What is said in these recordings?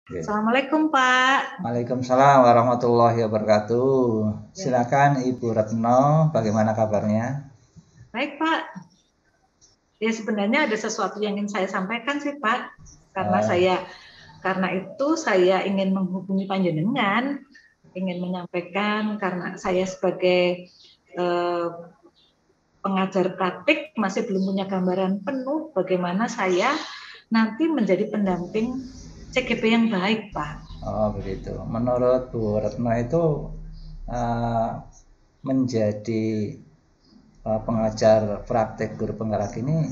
Oke. Assalamualaikum Pak. Waalaikumsalam warahmatullahi wabarakatuh. Ya, Silakan Ibu Retno, bagaimana kabarnya? baik Pak. Ya sebenarnya ada sesuatu yang ingin saya sampaikan sih Pak. Karena Oh, saya karena itu saya ingin menghubungi panjenengan, ingin menyampaikan karena saya sebagai eh, pengajar praktik masih belum punya gambaran penuh bagaimana saya nanti menjadi pendamping CGP yang baik Pak. begitu. Menurut Bu Retno itu eh, menjadi pengajar praktek guru penggerak ini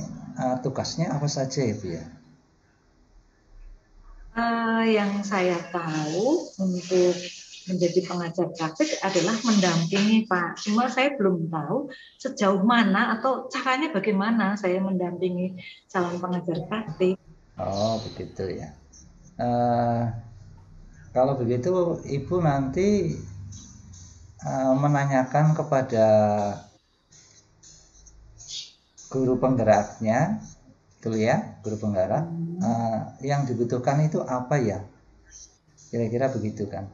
tugasnya apa saja Ibu ya? Yang saya tahu untuk menjadi pengajar praktik adalah mendampingi Pak. Cuma saya belum tahu sejauh mana atau caranya bagaimana saya mendampingi calon pengajar praktik. Oh, begitu ya. Eh, Kalau begitu Ibu nanti menanyakan kepada guru penggeraknya dulu ya, guru penggerak yang dibutuhkan itu apa ya, kira-kira begitu kan.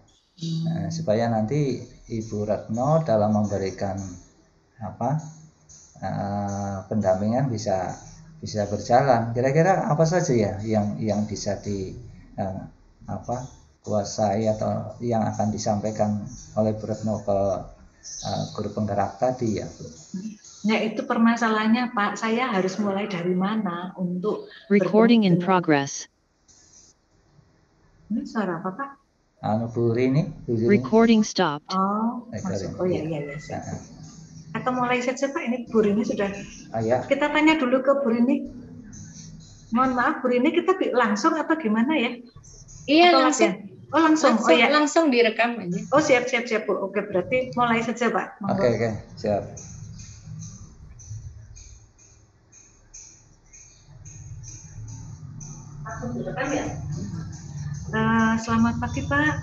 Supaya nanti Ibu Retno dalam memberikan apa pendampingan bisa bisa berjalan. Kira-kira apa saja ya yang bisa di uh, apa kuasai atau yang akan disampaikan oleh Bu Retno ke guru penggerak tadi ya Bu? Nah itu permasalahannya Pak, saya harus mulai dari mana untuk bertemu Recording in dengan progress. ini suara apa Pak? Bu Rini, Recording stopped. Oh masuk. Oh ya iya. iya ya siap. Atau mulai saja Pak, ini Bu Rini sudah. Ya. Kita tanya dulu ke Bu Rini. Mohon maaf Bu Rini, kita langsung atau gimana ya? Iya atau langsung. latihan? Oh langsung. Oh ya. Langsung direkam aja. Oh siap Bu. Oke berarti mulai saja Pak. Oke siap. Selamat pagi Pak.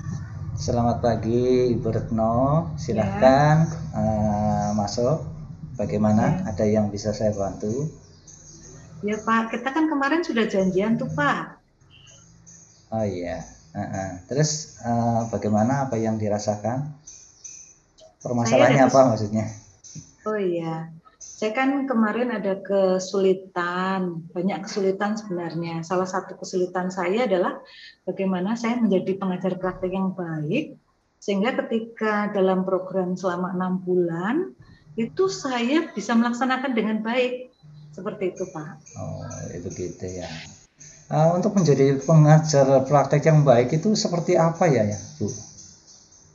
Selamat pagi Ibu Retno, silahkan masuk. Bagaimana? Ada yang bisa saya bantu? Ya Pak, kita kan kemarin sudah janjian tuh Pak. Oh iya. Terus bagaimana, apa yang dirasakan? Permasalahannya apa maksudnya? Oh iya, saya kan kemarin ada kesulitan, banyak kesulitan sebenarnya. Salah satu kesulitan saya adalah bagaimana saya menjadi pengajar praktik yang baik, sehingga ketika dalam program selama 6 bulan, itu saya bisa melaksanakan dengan baik. Seperti itu Pak. Oh, itu gitu ya. Untuk menjadi pengajar praktek yang baik itu seperti apa ya Bu?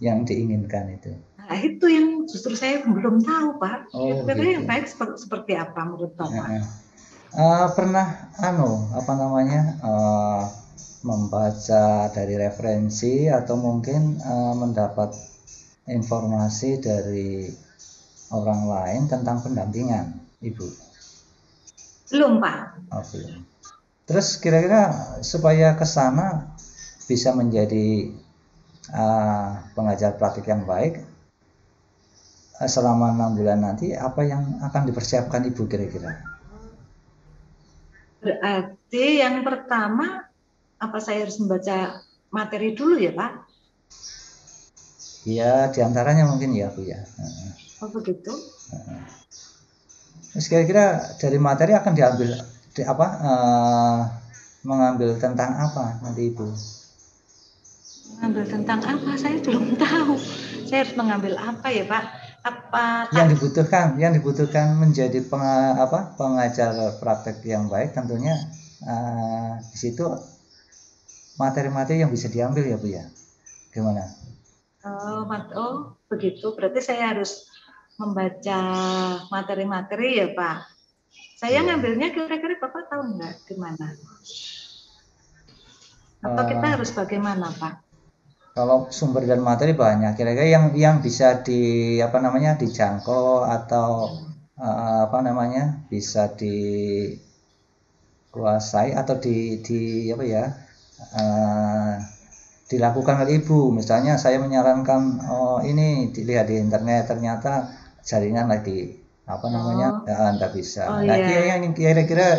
Yang diinginkan itu? Nah, itu yang justru saya belum tahu Pak. Kira-kira gitu. yang baik seperti apa menurut Bapak? Pernah membaca dari referensi atau mungkin mendapat informasi dari orang lain tentang pendampingan Ibu? Belum Pak. Oh, belum. Terus kira-kira supaya ke sana bisa menjadi pengajar praktik yang baik selama 6 bulan nanti, apa yang akan dipersiapkan Ibu kira-kira? Berarti yang pertama, apa saya harus membaca materi dulu ya Pak? Ya, diantaranya mungkin ya Bu ya. Oh begitu. Terus kira-kira dari materi akan diambil mengambil tentang apa nanti Ibu? Mengambil tentang apa? Saya belum tahu. Saya harus mengambil apa ya Pak? Yang dibutuhkan menjadi pengajar praktek yang baik tentunya di situ materi-materi yang bisa diambil ya Bu ya. Gimana? Oh begitu. Berarti saya harus membaca materi-materi ya Pak. Saya ngambilnya kira-kira Bapak tahu nggak gimana? Atau kita harus bagaimana Pak? Kalau sumber dan materi banyak, kira-kira yang bisa dijangkau atau bisa dikuasai atau dilakukan oleh Ibu. Misalnya saya menyarankan ini dilihat di internet, ternyata jaringan lagi nggak bisa. Yang kira-kira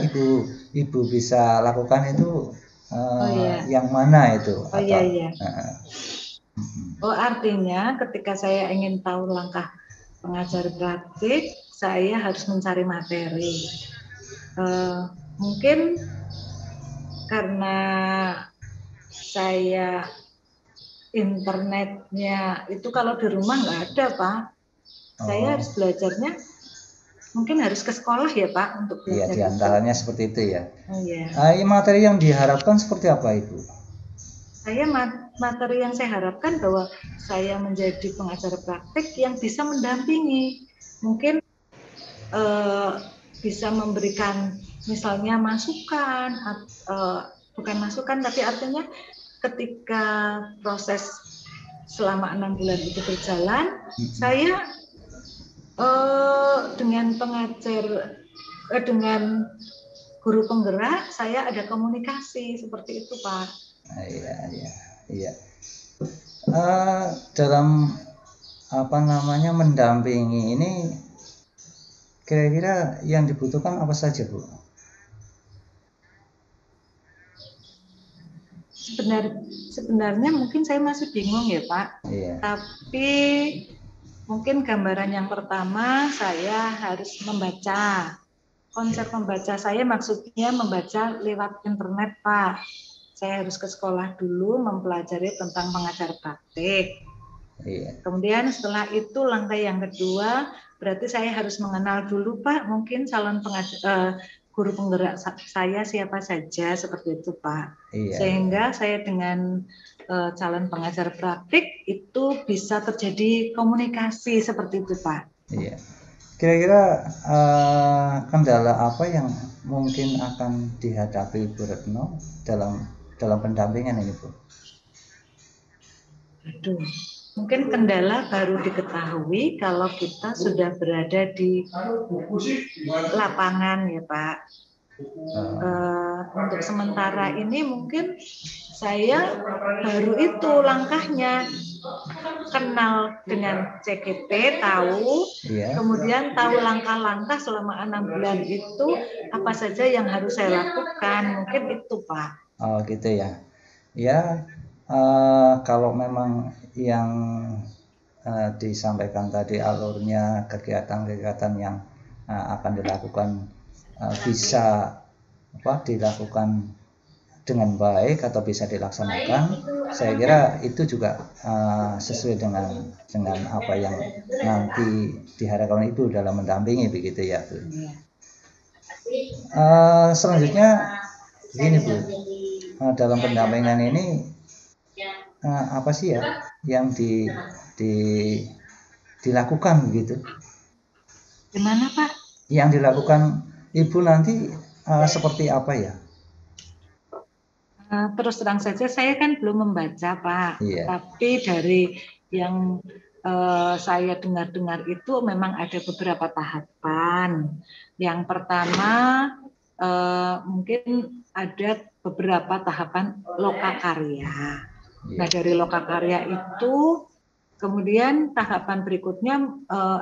Ibu bisa lakukan itu Oh iya. yang mana itu? Oh iya, iya. Mm-mm. Oh, artinya ketika saya ingin tahu langkah pengajar praktik, saya harus mencari materi. Mungkin karena saya internetnya itu kalau di rumah nggak ada, Pak. Saya harus belajarnya mungkin harus ke sekolah ya, Pak, untuk Iya, belajar diantaranya itu. seperti itu ya. Oh iya. Materi yang diharapkan seperti apa Ibu? Saya materi yang saya harapkan bahwa saya menjadi pengajar praktik yang bisa mendampingi, mungkin bisa memberikan misalnya masukan, bukan masukan tapi artinya ketika proses selama 6 bulan itu berjalan, saya dengan pengajar dengan guru penggerak saya ada komunikasi seperti itu, Pak. Iya. Dalam apa namanya mendampingi ini kira-kira yang dibutuhkan apa saja, Bu? Sebenarnya mungkin saya masih bingung ya, Pak. Iya. Tapi mungkin gambaran yang pertama saya harus membaca. Konsep membaca saya maksudnya membaca lewat internet, Pak. Saya harus ke sekolah dulu mempelajari tentang pengajar praktik. Iya. Kemudian setelah itu langkah yang kedua berarti saya harus mengenal dulu, Pak, mungkin calon pengajar guru penggerak saya siapa saja seperti itu, Pak. Iya, sehingga saya dengan calon pengajar praktik itu bisa terjadi komunikasi seperti itu, Pak. Iya. Kira-kira kendala apa yang mungkin akan dihadapi Bu Retno dalam pendampingan ini, Bu? Aduh, mungkin kendala baru diketahui kalau kita sudah berada di lapangan ya, Pak. Untuk sementara ini mungkin saya baru itu langkahnya kenal dengan CGP, tahu, kemudian tahu langkah-langkah selama 6 bulan itu apa saja yang harus saya lakukan, mungkin itu, Pak. Oh gitu ya. Ya, kalau memang yang disampaikan tadi alurnya kegiatan-kegiatan yang akan dilakukan bisa dilakukan dengan baik atau bisa dilaksanakan, saya kira itu juga sesuai dengan apa yang nanti diharapkan Ibu dalam mendampingi, begitu ya, Bu. Selanjutnya begini, Bu, dalam pendampingan ini apa sih ya yang dilakukan begitu? Gimana, Pak? Yang dilakukan Ibu nanti seperti apa ya? Terus terang saja saya kan belum membaca, Pak. Iya. Tapi dari yang saya dengar-dengar itu memang ada beberapa tahapan. Yang pertama mungkin ada beberapa tahapan lokakarya. Nah, dari lokakarya itu kemudian tahapan berikutnya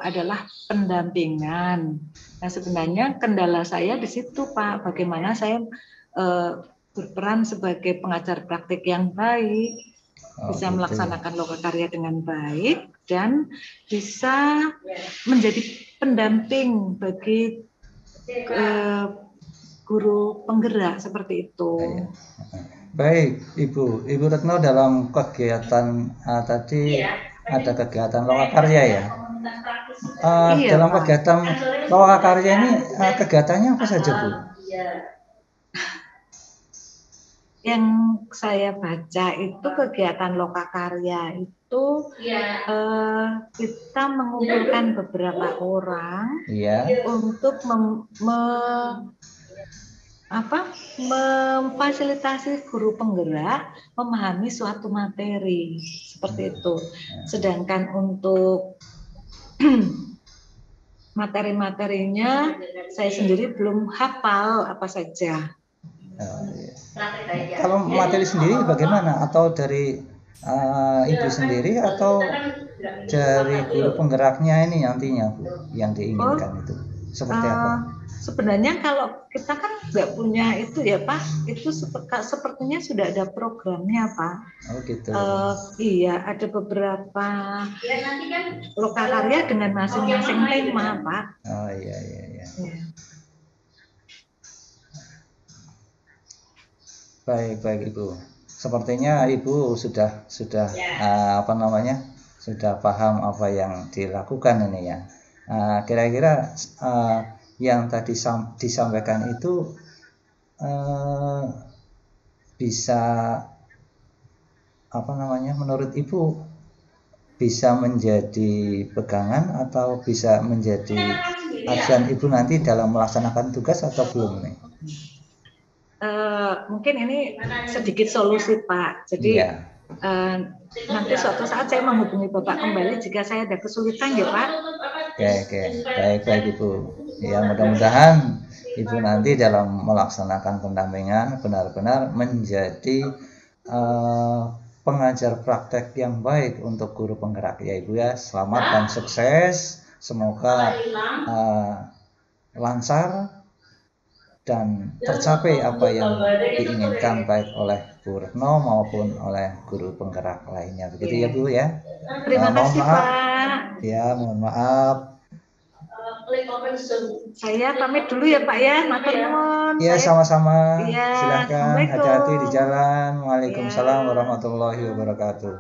adalah pendampingan. Nah, sebenarnya kendala saya di situ, Pak. Bagaimana saya berperan sebagai pengajar praktik yang baik, bisa melaksanakan lokakarya dengan baik, dan bisa menjadi pendamping bagi guru penggerak seperti itu. Baik, Ibu Retno, dalam kegiatan tadi ada kegiatan lokakarya ya. Iya, dalam Pak. Kegiatan lokakarya ini kegiatannya apa saja, Bu? Yang saya baca itu kegiatan lokakarya itu kita mengumpulkan beberapa orang untuk memfasilitasi guru penggerak memahami suatu materi seperti itu. Sedangkan untuk materi-materinya saya sendiri belum hafal apa saja. Kalau materi sendiri bagaimana? Atau dari Ibu sendiri atau dari guru penggeraknya ini nantinya, Bu, yang diinginkan itu seperti apa? sebenarnya kalau kita kan nggak punya itu ya Pak, itu sepertinya sudah ada programnya Pak. Oh gitu. Iya, ada beberapa lokakarya dengan masing-masing tema Pak. Oh iya iya iya. Ya. Baik baik Ibu. Sepertinya Ibu sudah apa namanya, sudah paham apa yang dilakukan ini ya. Kira-kira yang tadi disampaikan itu bisa apa namanya, menurut Ibu bisa menjadi pegangan atau bisa menjadi acuan Ibu nanti dalam melaksanakan tugas atau belum nih? Mungkin ini sedikit solusi Pak. Jadi Iya. Nanti suatu saat saya menghubungi Bapak kembali jika saya ada kesulitan ya Pak. Oke. Baik Ibu. Ya mudah-mudahan Ibu nanti dalam melaksanakan pendampingan benar-benar menjadi pengajar praktek yang baik untuk guru penggerak ya Ibu ya. Selamat dan sukses. Semoga lancar dan tercapai apa yang diinginkan baik oleh Bu Retno maupun oleh guru penggerak lainnya. Begitu ya Bu ya. Terima kasih maaf, Pak. Ya mohon maaf. Saya pamit dulu ya Pak ya. Matur nuwun. Ya sama-sama. Ya, Silakan hati-hati di jalan. Waalaikumsalam warahmatullahi wabarakatuh.